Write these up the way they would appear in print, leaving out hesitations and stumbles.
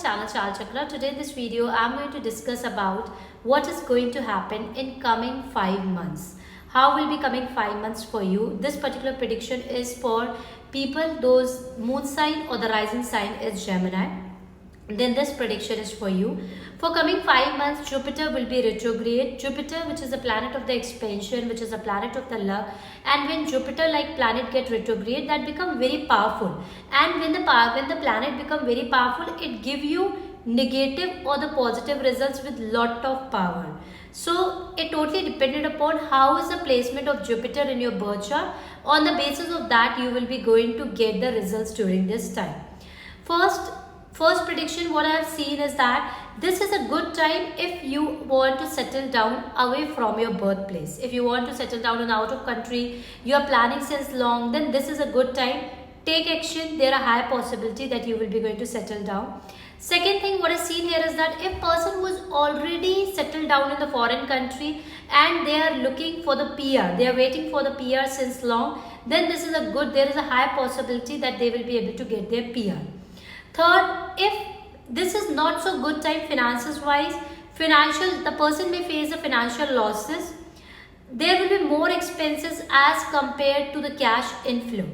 channel Chal Chakra. Today in this video I am going to discuss about what is going to happen in coming 5 months. How will be coming 5 months for you? This particular prediction is for people those moon sign or the rising sign is Gemini. Then this prediction is for you. For coming 5 months, Jupiter will be retrograde. Jupiter, which is a planet of the expansion, which is a planet of the luck, and when Jupiter like planet get retrograde, that become very powerful. And when the planet become very powerful, it give you negative or the positive results with lot of power. So it totally depended upon how is the placement of Jupiter in your birth chart. On the basis of that, you will be going to get the results during this time. First prediction what I have seen is that this is a good time if you want to settle down away from your birthplace. If you want to settle down in out of country, you are planning since long, then this is a good time. Take action. There are high possibility that you will be going to settle down. Second thing what I seen here is that if person who is already settled down in the foreign country and they are looking for the PR, they are waiting for the PR since long, then this is a good, there is a high possibility that they will be able to get their PR. Third, if this is not so good time finances wise, the person may face the financial losses. There will be more expenses as compared to the cash inflow.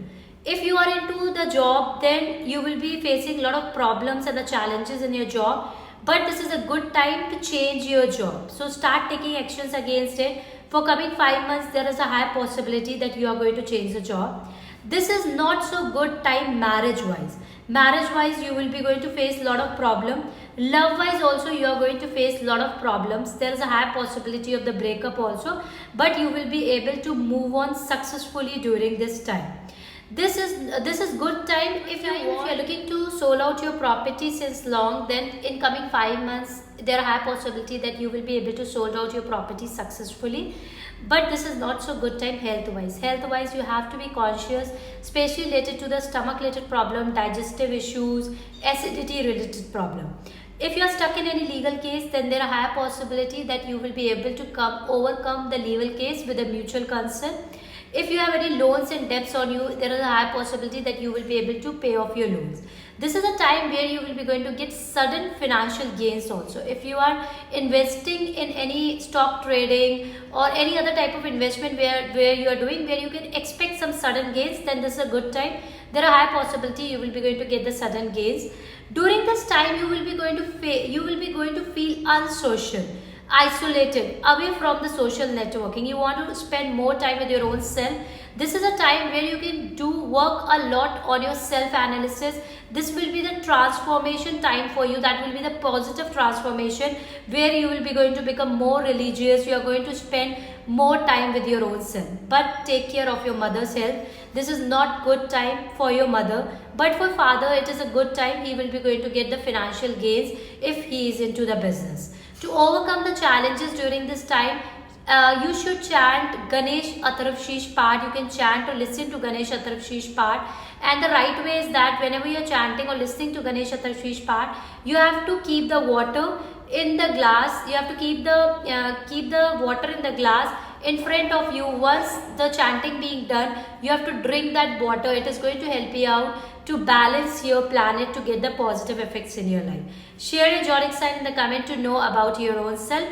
If you are into the job, then you will be facing a lot of problems and the challenges in your job. But this is a good time to change your job. So start taking actions against it. For coming 5 months, there is a high possibility that you are going to change the job. This is not so good time marriage wise. Marriage wise, you will be going to face a lot of problem. Love wise also, you are going to face a lot of problems. There is a high possibility of the breakup also, but you will be able to move on successfully during this time. This is good time if you are looking to sold out your property since long, then in coming 5 months there are high possibility that you will be able to sold out your property successfully. But this is not so good time health wise you have to be conscious, especially related to the stomach related problem, digestive issues, acidity related problem. If you are stuck in any legal case, then there are high possibility that you will be able to overcome the legal case with a mutual consent. If you have any loans and debts on you, there is a high possibility that you will be able to pay off your loans. This is a time where you will be going to get sudden financial gains also. If you are investing in any stock trading or any other type of investment where you are doing, where you can expect some sudden gains, then this is a good time. There are high possibility you will be going to get the sudden gains. During this time, you will be going to feel unsocial, isolated, away from the social networking. You want to spend more time with your own self. This is a time where you can work a lot on your self analysis. This will be the transformation time for you. That will be the positive transformation where you will be going to become more religious. You are going to spend more time with your own self. But take care of your mother's health. This is not good time for your mother, but for father it is a good time. He will be going to get the financial gains if he is into the business. To overcome the challenges during this time, you should chant Ganesh Atarvshish Path. You can chant or listen to Ganesh Atarvshish Path. And the right way is that whenever you are chanting or listening to Ganesh Atarvshish Path, you have to keep the water in the glass. You have to keep the water in the glass in front of you. Once the chanting being done, you have to drink that water. It is going to help you out to balance your planet to get the positive effects in your life. Share your zodiac sign in the comment to know about your own self.